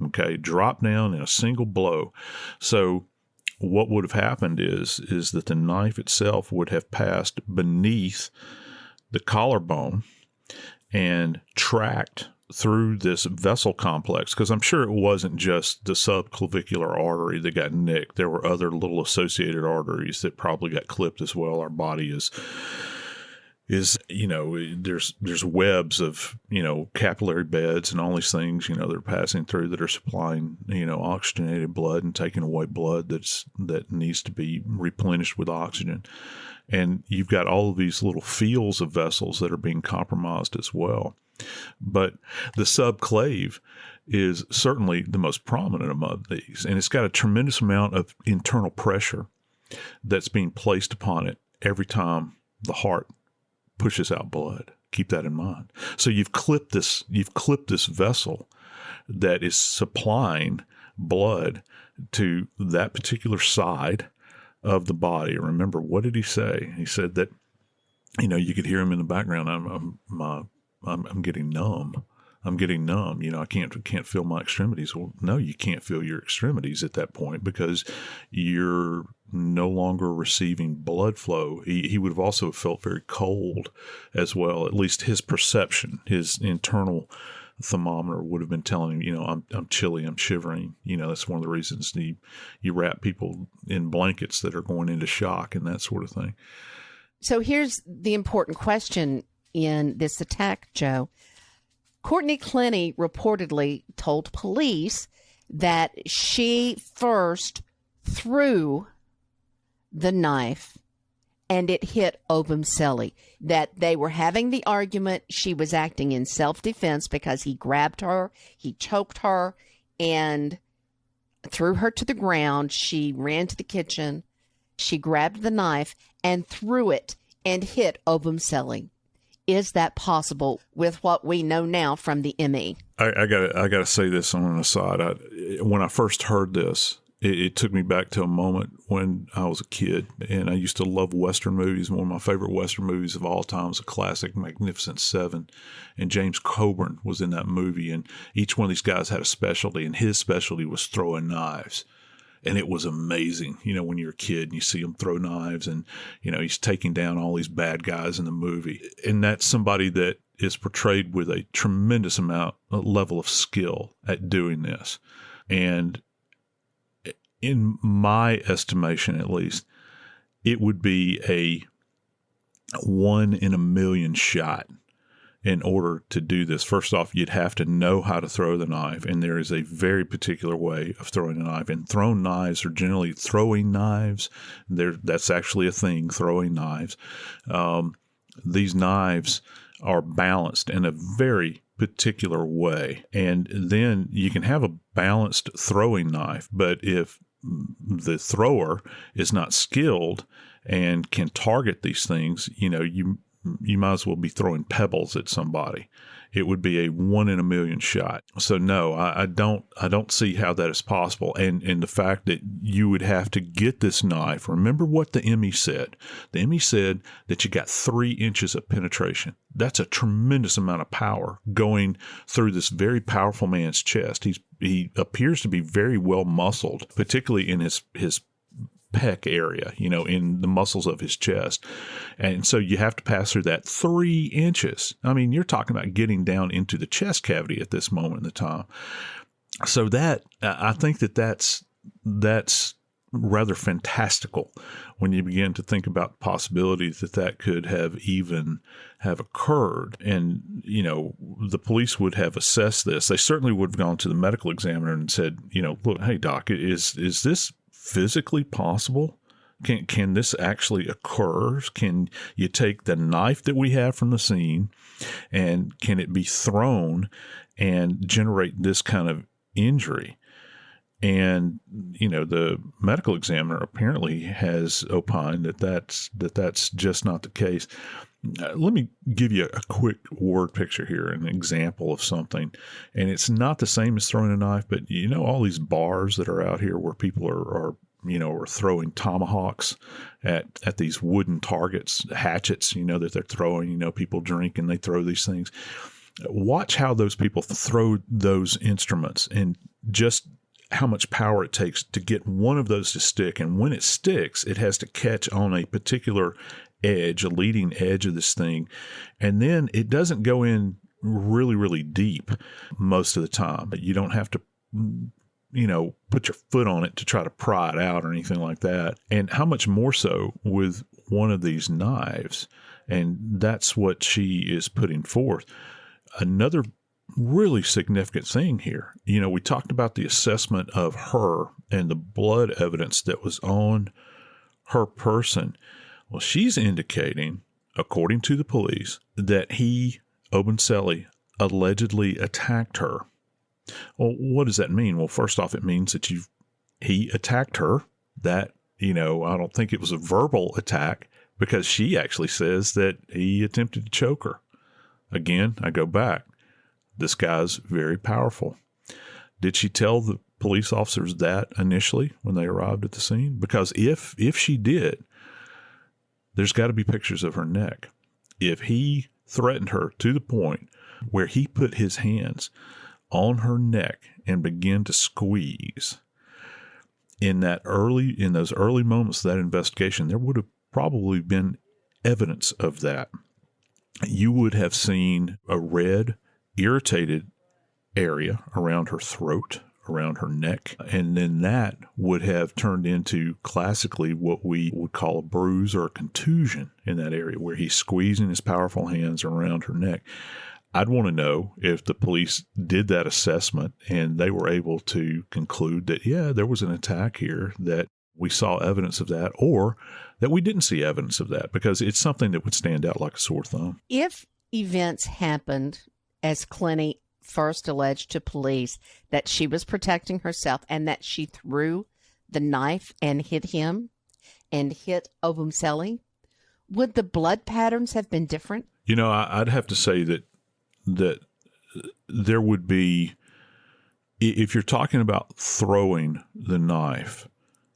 Okay, dropped down in a single blow. So what would have happened is that the knife itself would have passed beneath the collarbone and tracked through this vessel complex, because I'm sure it wasn't just the subclavicular artery that got nicked. There were other little associated arteries that probably got clipped as well. Our body is there's webs of, capillary beds and all these things, that are passing through that are supplying, oxygenated blood and taking away blood that needs to be replenished with oxygen. And you've got all of these little fields of vessels that are being compromised as well. But the subclave is certainly the most prominent among these, and it's got a tremendous amount of internal pressure that's being placed upon it every time the heart pushes out blood. Keep that in mind. So you've clipped this vessel that is supplying blood to that particular side of the body. Remember, what did he say? He said that, you could hear him in the background. I'm getting numb. I'm getting numb. I can't feel my extremities. Well, no, you can't feel your extremities at that point because you're no longer receiving blood flow. He would have also felt very cold as well. At least his perception, his internal thermometer would have been telling him, I'm chilly, I'm shivering. That's one of the reasons you wrap people in blankets that are going into shock and that sort of thing. So here's the important question in this attack, Joe. Courtney Clenney reportedly told police that she first threw the knife and it hit Obumseli, that they were having the argument. She was acting in self-defense because he grabbed her, he choked her, and threw her to the ground. She ran to the kitchen. She grabbed the knife and threw it and hit Obumseli. Is that possible with what we know now from the ME? I gotta say this on an aside. When I first heard this, it took me back to a moment when I was a kid, and I used to love Western movies. One of my favorite Western movies of all time is a classic, Magnificent Seven, and James Coburn was in that movie, and each one of these guys had a specialty, and his specialty was throwing knives. And it was amazing, when you're a kid and you see him throw knives and, he's taking down all these bad guys in the movie. And that's somebody that is portrayed with a tremendous level of skill at doing this. And in my estimation, at least, it would be a 1 in a million shot in order to do this. First off, you'd have to know how to throw the knife, and there is a very particular way of throwing a knife. And thrown knives are generally throwing knives. That's actually a thing, throwing knives. These knives are balanced in a very particular way. And then you can have a balanced throwing knife, but if the thrower is not skilled and can target these things, you might as well be throwing pebbles at somebody. It would be a 1 in a million shot. So no, I don't see how that is possible. And the fact that you would have to get this knife. Remember what the ME said. The ME said that you got 3 inches of penetration. That's a tremendous amount of power going through this very powerful man's chest. He appears to be very well muscled, particularly in his pec area, in the muscles of his chest. And so you have to pass through that 3 inches. I mean, you're talking about getting down into the chest cavity at this moment in the time. So I think that's rather fantastical when you begin to think about possibilities that could have occurred. And, the police would have assessed this. They certainly would have gone to the medical examiner and said, look, hey, doc, is this physically possible Can this actually occur? Can you take the knife that we have from the scene, and can it be thrown and generate this kind of injury? And, the medical examiner apparently has opined that that's just not the case. Let me give you a quick word picture here, an example of something. And it's not the same as throwing a knife, but all these bars that are out here where people are throwing tomahawks at these wooden targets, hatchets, that they're throwing. People drink and they throw these things. Watch how those people throw those instruments and just how much power it takes to get one of those to stick. And when it sticks, it has to catch on a particular edge, a leading edge of this thing. And then it doesn't go in really, really deep most of the time. You don't have to put your foot on it to try to pry it out or anything like that. And how much more so with one of these knives. And that's what she is putting forth. Another really significant thing here. We talked about the assessment of her and the blood evidence that was on her person. Well, she's indicating, according to the police, that he, Obumseli, allegedly attacked her. Well, what does that mean? Well, first off, it means that he attacked her. That, I don't think it was a verbal attack, because she actually says that he attempted to choke her. Again, I go back. This guy's very powerful. Did she tell the police officers that initially when they arrived at the scene? Because if she did, there's got to be pictures of her neck. If he threatened her to the point where he put his hands on her neck and began to squeeze, in those early moments of that investigation, there would have probably been evidence of that. You would have seen a red, irritated area around her throat, around her neck, and then that would have turned into classically what we would call a bruise or a contusion in that area where he's squeezing his powerful hands around her neck. I'd want to know if the police did that assessment and they were able to conclude that, yeah, there was an attack here, that we saw evidence of that, or that we didn't see evidence of that, because it's something that would stand out like a sore thumb. If events happened as Clenney first alleged to police, that she was protecting herself and that she threw the knife and hit him and hit Obumseli, would the blood patterns have been different? I'd have to say that there would be, if you're talking about throwing the knife,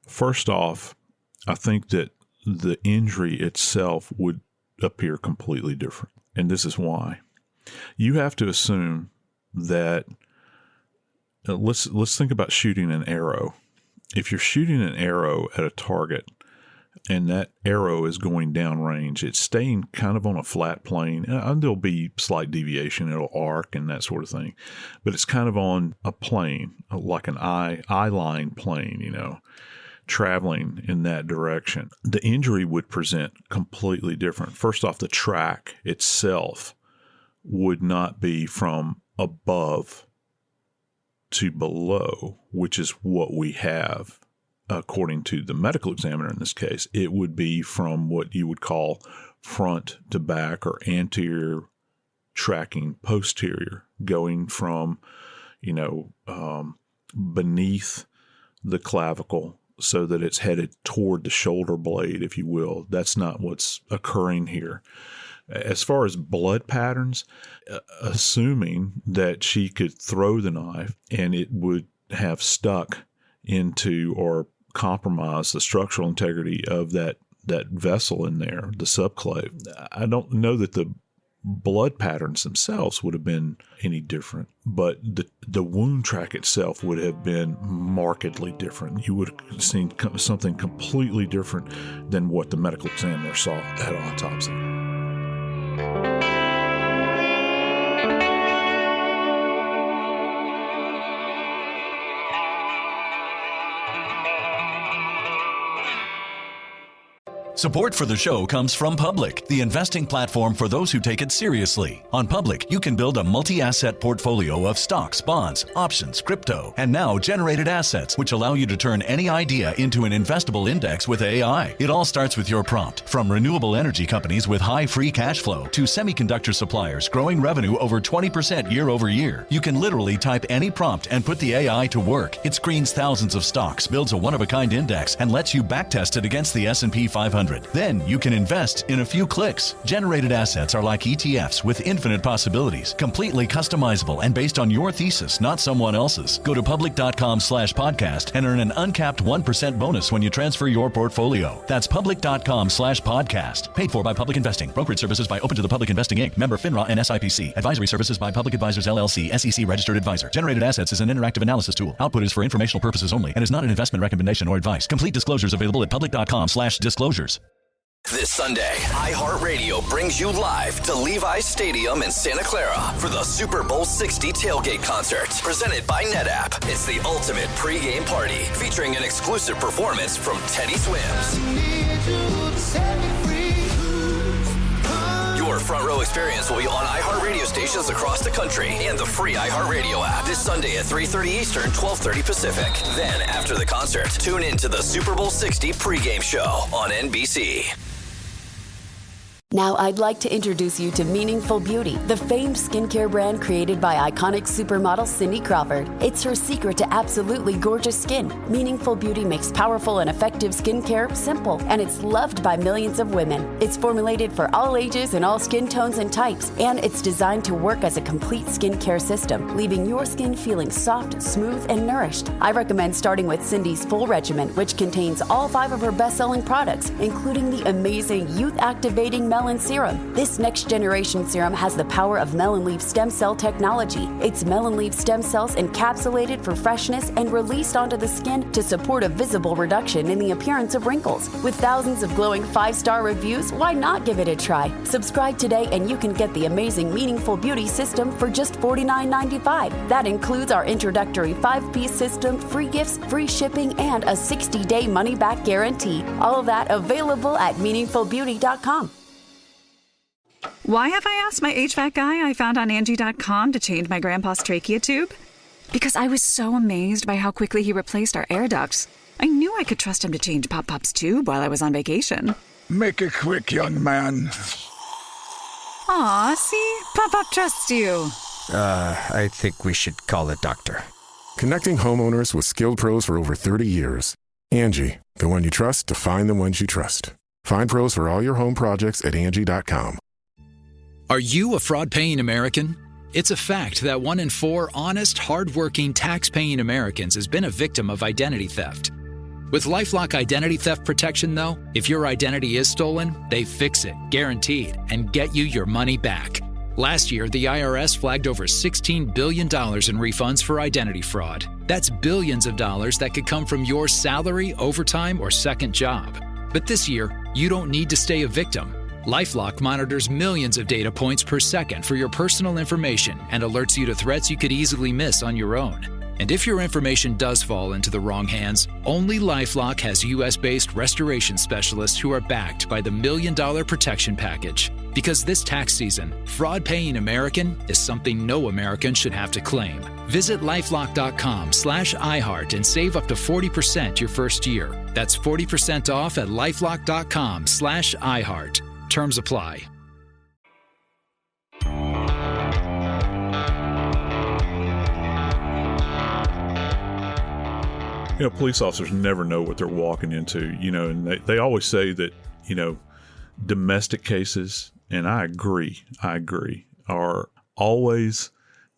first off, I think that the injury itself would appear completely different. And this is why. You have to assume that, let's think about shooting an arrow. If you're shooting an arrow at a target and that arrow is going downrange, it's staying kind of on a flat plane. And there'll be slight deviation. It'll arc and that sort of thing. But it's kind of on a plane, like an eye line plane, traveling in that direction. The injury would present completely different. First off, the track itself would not be from above to below, which is what we have according to the medical examiner in this case. It would be from what you would call front to back, or anterior tracking posterior, going from, beneath the clavicle so that it's headed toward the shoulder blade, if you will. That's not what's occurring here. As far as blood patterns, assuming that she could throw the knife and it would have stuck into or compromise the structural integrity of that vessel in there, the subclave, I don't know that the blood patterns themselves would have been any different, but the wound track itself would have been markedly different. You would have seen something completely different than what the medical examiner saw at autopsy. Support for the show comes from Public, the investing platform for those who take it seriously. On Public, you can build a multi-asset portfolio of stocks, bonds, options, crypto, and now generated assets, which allow you to turn any idea into an investable index with AI. It all starts with your prompt. From renewable energy companies with high free cash flow to semiconductor suppliers growing revenue over 20% year over year, you can literally type any prompt and put the AI to work. It screens thousands of stocks, builds a one-of-a-kind index, and lets you backtest it against the S&P 500. Then you can invest in a few clicks. Generated assets are like ETFs with infinite possibilities, completely customizable and based on your thesis, not someone else's. Go to public.com/podcast and earn an uncapped 1% bonus when you transfer your portfolio. That's public.com/podcast. Paid for by Public Investing. Brokerage services by Open to the Public Investing Inc. Member FINRA and SIPC. Advisory services by Public Advisors LLC, SEC registered advisor. Generated assets is an interactive analysis tool. Output is for informational purposes only and is not an investment recommendation or advice. Complete disclosures available at public.com/disclosures. This Sunday, iHeartRadio brings you live to Levi's Stadium in Santa Clara for the Super Bowl 60 tailgate concert, presented by NetApp. It's the ultimate pregame party, featuring an exclusive performance from Teddy Swims. Your front row experience will be on iHeartRadio stations across the country and the free iHeartRadio app this Sunday at 3:30 Eastern, 12:30 Pacific. Then, after the concert, tune in to the Super Bowl 60 pregame show on NBC. Now I'd like to introduce you to Meaningful Beauty, the famed skincare brand created by iconic supermodel Cindy Crawford. It's her secret to absolutely gorgeous skin. Meaningful Beauty makes powerful and effective skincare simple, and it's loved by millions of women. It's formulated for all ages and all skin tones and types, and it's designed to work as a complete skincare system, leaving your skin feeling soft, smooth, and nourished. I recommend starting with Cindy's full regimen, which contains all 5 of her best-selling products, including the amazing youth-activating Melon Serum. This next-generation serum has the power of melon leaf stem cell technology. It's melon leaf stem cells encapsulated for freshness and released onto the skin to support a visible reduction in the appearance of wrinkles. With thousands of glowing 5-star reviews, why not give it a try? Subscribe today and you can get the amazing Meaningful Beauty system for just $49.95. That includes our introductory 5-piece system, free gifts, free shipping, and a 60-day money-back guarantee. All of that available at meaningfulbeauty.com. Why have I asked my HVAC guy I found on Angie.com to change my grandpa's trachea tube? Because I was so amazed by how quickly he replaced our air ducts. I knew I could trust him to change Pop-Pop's tube while I was on vacation. Make it quick, young man. Aw, see? Pop-Pop trusts you. I think we should call a doctor. Connecting homeowners with skilled pros for over 30 years. Angie, the one you trust to find the ones you trust. Find pros for all your home projects at Angie.com. Are you a fraud-paying American? It's a fact that 1 in 4 honest, hard-working, tax-paying Americans has been a victim of identity theft. With LifeLock Identity Theft Protection, though, if your identity is stolen, they fix it, guaranteed, and get you your money back. Last year, the IRS flagged over $16 billion in refunds for identity fraud. That's billions of dollars that could come from your salary, overtime, or second job. But this year, you don't need to stay a victim. LifeLock monitors millions of data points per second for your personal information and alerts you to threats you could easily miss on your own. And if your information does fall into the wrong hands, only LifeLock has U.S.-based restoration specialists who are backed by the $1 Million Protection Package. Because this tax season, fraud-paying American is something no American should have to claim. Visit LifeLock.com/iHeart and save up to 40% your first year. That's 40% off at LifeLock.com/iHeart. Terms apply. You know, police officers never know what they're walking into, you know, and they always say that, you know, domestic cases, and I agree, are always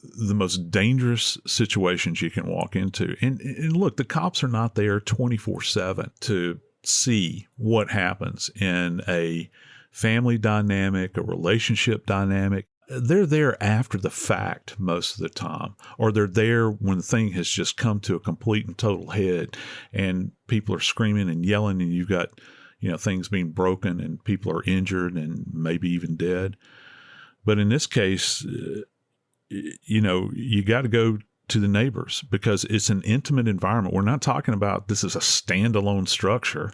the most dangerous situations you can walk into. And look, the cops are not there 24/7 to see what happens in a family dynamic, a relationship dynamic. They're there after the fact most of the time, or they're there when the thing has just come to a complete and total head and people are screaming and yelling and you've got, you know, things being broken and people are injured and maybe even dead. But in this case, you know, you got to go to the neighbors because it's an intimate environment. We're not talking about this is a standalone structure.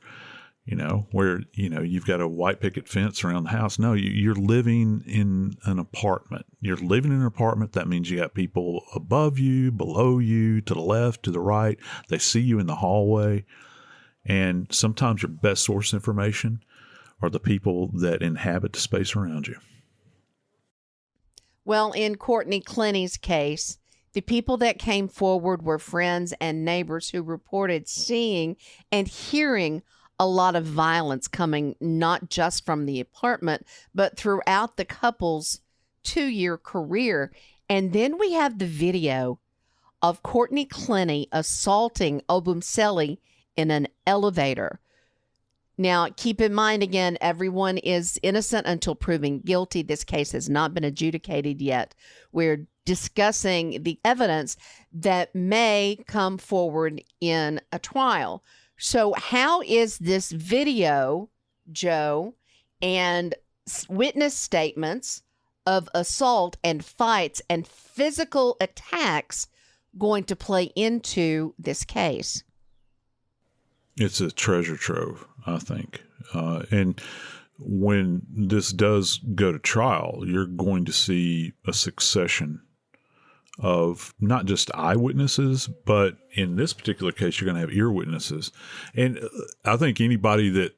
where, you've got a white picket fence around the house. No, you're living in an apartment. You're living in an apartment. That means you got people above you, below you, to the left, to the right. They see you in the hallway. And sometimes your best source information are the people that inhabit the space around you. Well, in Courtney Clenney's case, the people that came forward were friends and neighbors who reported seeing and hearing a lot of violence coming not just from the apartment, but throughout the couple's 2-year career. And then we have the video of Courtney Clenney assaulting Obumseli in an elevator. Now, keep in mind, again, everyone is innocent until proven guilty. This case has not been adjudicated yet. We're discussing the evidence that may come forward in a trial. So how is this video, Joe, and witness statements of assault and fights and physical attacks going to play into this case? It's a treasure trove, I think. And when this does go to trial, you're going to see a succession of not just eyewitnesses, but in this particular case, you're going to have ear witnesses. And I think anybody that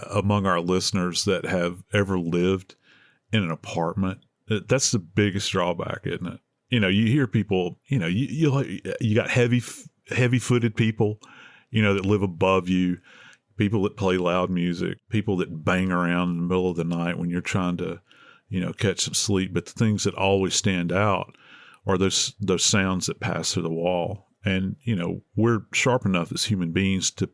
among our listeners that have ever lived in an apartment, that's the biggest drawback, isn't it? You hear people, you got heavy-footed people, that live above you, people that play loud music, people that bang around in the middle of the night when you're trying to, catch some sleep. But the things that always stand out are those sounds that pass through the wall. And, we're sharp enough as human beings to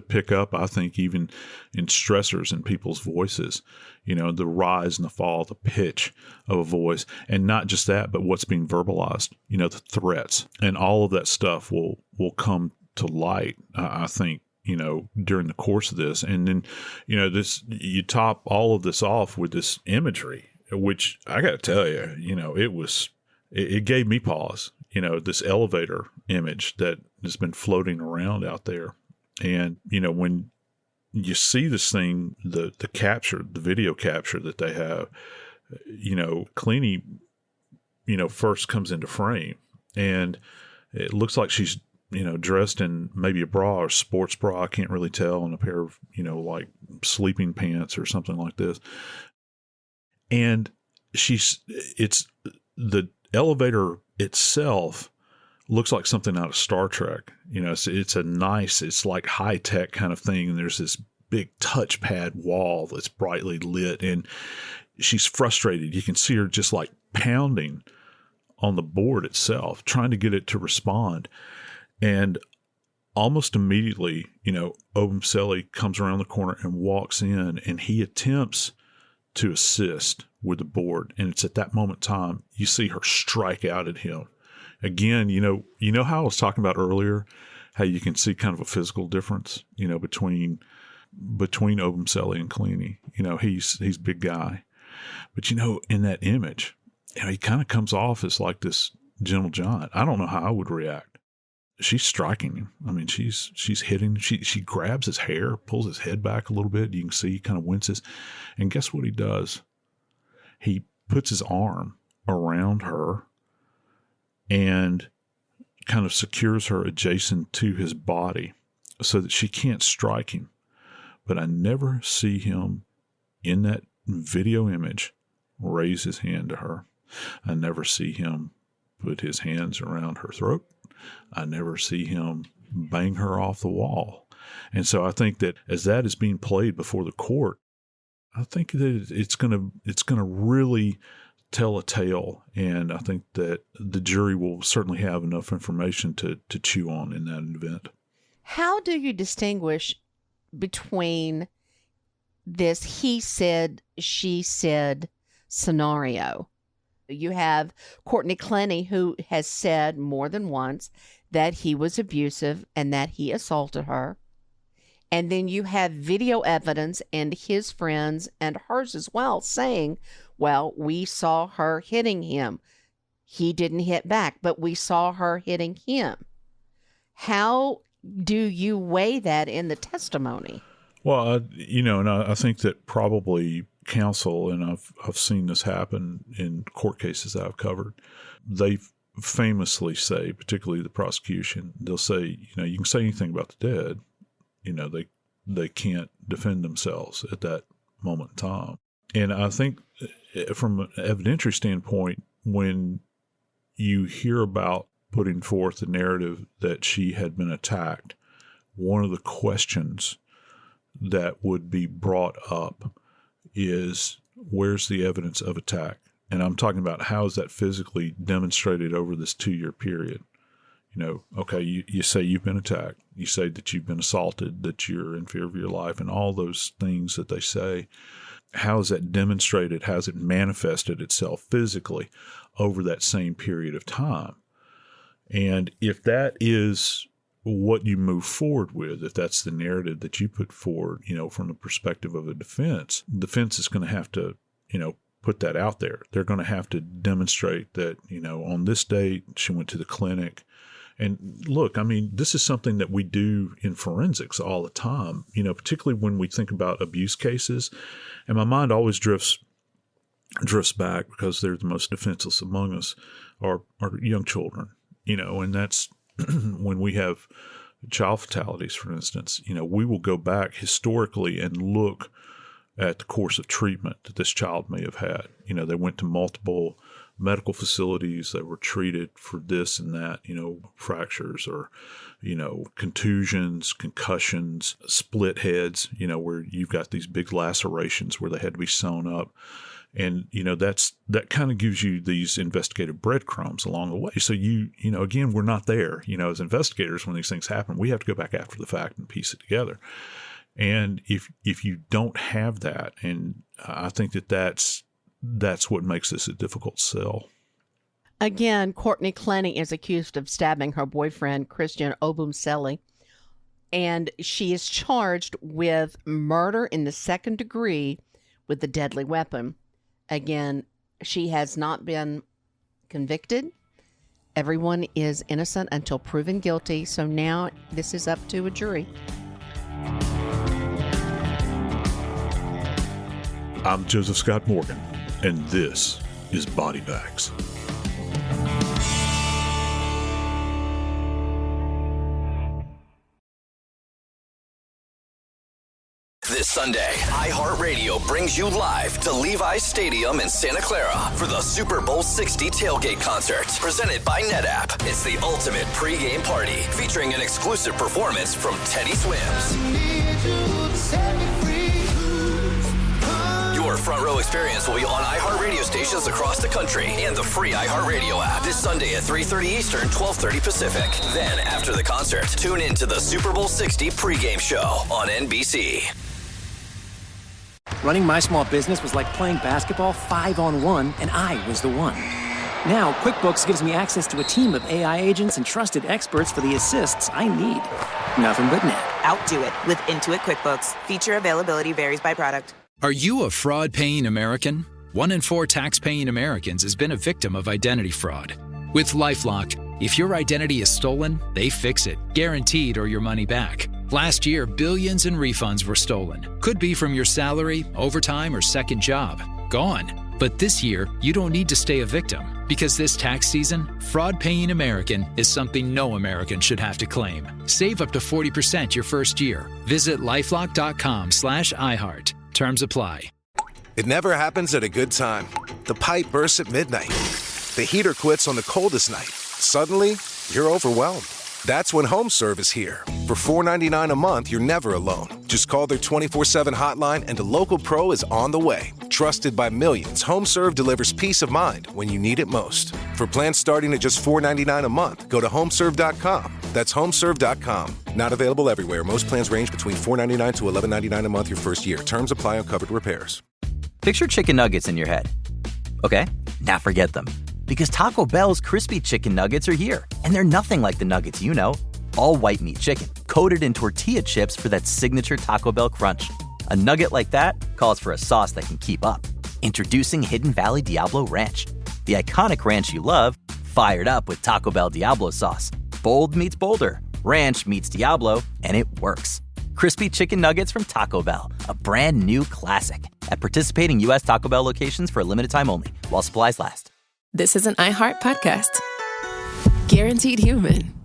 pick up, I think, even in stressors in people's voices, the rise and the fall, the pitch of a voice. And not just that, but what's being verbalized, the threats. And all of that stuff will come to light, I think, during the course of this. And then, you top all of this off with this imagery, which I got to tell you, it gave me pause, this elevator image that has been floating around out there. And, when you see this thing, the video capture that they have, Clenney, first comes into frame, and it looks like she's, dressed in maybe a bra or sports bra. I can't really tell, and a pair of, like sleeping pants or something like this. And it's the elevator itself looks like something out of Star Trek. It's like high tech kind of thing. And there's this big touchpad wall that's brightly lit, and she's frustrated. You can see her just like pounding on the board itself, trying to get it to respond. And almost immediately, Obumseli comes around the corner and walks in, and he attempts to assist with the board. And it's at that moment in time, you see her strike out at him. Again, how I was talking about earlier, how you can see kind of a physical difference, between Obumseli and Clenney. He's a big guy. But, in that image, he kind of comes off as like this gentle giant. I don't know how I would react. She's striking him. I mean, she's hitting. She grabs his hair, pulls his head back a little bit. You can see he kind of winces. And guess what he does? He puts his arm around her and kind of secures her adjacent to his body so that she can't strike him. But I never see him in that video image raise his hand to her. I never see him put his hands around her throat. I never see him bang her off the wall. And so I think that as that is being played before the court, I think that it's going to really tell a tale. And I think that the jury will certainly have enough information to chew on in that event. How do you distinguish between this he said, she said scenario? You have Courtney Clenney, who has said more than once that he was abusive and that he assaulted her. And then you have video evidence and his friends and hers as well saying, well, we saw her hitting him. He didn't hit back, but we saw her hitting him. How do you weigh that in the testimony? Well, and I think that probably counsel, and I've seen this happen in court cases that I've covered, they famously say, particularly the prosecution, they'll say, you can say anything about the dead, they can't defend themselves at that moment in time. And I think from an evidentiary standpoint, when you hear about putting forth the narrative that she had been attacked, one of the questions that would be brought up is, where's the evidence of attack? And I'm talking about, how is that physically demonstrated over this 2-year period? Okay, you say you've been attacked. You say that you've been assaulted, that you're in fear of your life, and all those things that they say. How is that demonstrated? How has it manifested itself physically over that same period of time? And if that is what you move forward with, if that's the narrative that you put forward, from the perspective of a defense is going to have to, put that out there. They're going to have to demonstrate that, on this date, she went to the clinic. And look, this is something that we do in forensics all the time, particularly when we think about abuse cases. And my mind always drifts back, because they're the most defenseless among us, are young children, and that's when we have child fatalities, for instance. We will go back historically and look at the course of treatment that this child may have had. They went to multiple medical facilities, they were treated for this and that, fractures or, contusions, concussions, split heads, where you've got these big lacerations where they had to be sewn up. And, that kind of gives you these investigative breadcrumbs along the way. So again, we're not there, as investigators, when these things happen, we have to go back after the fact and piece it together. And if you don't have that, and I think that's what makes this a difficult sell. Again, Courtney Clenney is accused of stabbing her boyfriend, Christian Obumseli, and she is charged with murder in the second degree with a deadly weapon. Again, she has not been convicted. Everyone is innocent until proven guilty, so now this is up to a jury. I'm Joseph Scott Morgan, and this is Body Bags. This Sunday, iHeartRadio brings you live to Levi's Stadium in Santa Clara for the Super Bowl 60 tailgate concert, presented by NetApp. It's the ultimate pregame party, featuring an exclusive performance from Teddy Swims. Your front row experience will be on iHeartRadio stations across the country and the free iHeartRadio app this Sunday at 3:30 Eastern, 12:30 Pacific. Then, after the concert, tune in to the Super Bowl 60 pregame show on NBC. Running my small business was like playing basketball 5-on-1, and I was the one. Now, QuickBooks gives me access to a team of AI agents and trusted experts for the assists I need. Nothing but net. Outdo it with Intuit QuickBooks. Feature availability varies by product. Are you a fraud-paying American? 1 in 4 tax-paying Americans has been a victim of identity fraud. With LifeLock, if your identity is stolen, they fix it, guaranteed, or your money back. Last year, billions in refunds were stolen. Could be from your salary, overtime, or second job. Gone. But this year, you don't need to stay a victim, because this tax season, fraud-paying American is something no American should have to claim. Save up to 40% your first year. Visit lifelock.com/iHeart. Terms apply. It never happens at a good time. The pipe bursts at midnight. The heater quits on the coldest night. Suddenly, you're overwhelmed. That's when HomeServe is here. For $4.99 a month, you're never alone. Just call their 24/7 hotline and a local pro is on the way. Trusted by millions, HomeServe delivers peace of mind when you need it most. For plans starting at just $4.99 a month, go to HomeServe.com. That's HomeServe.com. Not available everywhere. Most plans range between $4.99 to $11.99 a month your first year. Terms apply on covered repairs. Picture chicken nuggets in your head. Okay, now forget them. Because Taco Bell's crispy chicken nuggets are here. And they're nothing like the nuggets you know. All white meat chicken, coated in tortilla chips for that signature Taco Bell crunch. A nugget like that calls for a sauce that can keep up. Introducing Hidden Valley Diablo Ranch. The iconic ranch you love, fired up with Taco Bell Diablo sauce. Bold meets bolder. Ranch meets Diablo, and it works. Crispy Chicken Nuggets from Taco Bell, a brand new classic. At participating U.S. Taco Bell locations for a limited time only, while supplies last. This is an iHeart podcast. Guaranteed human.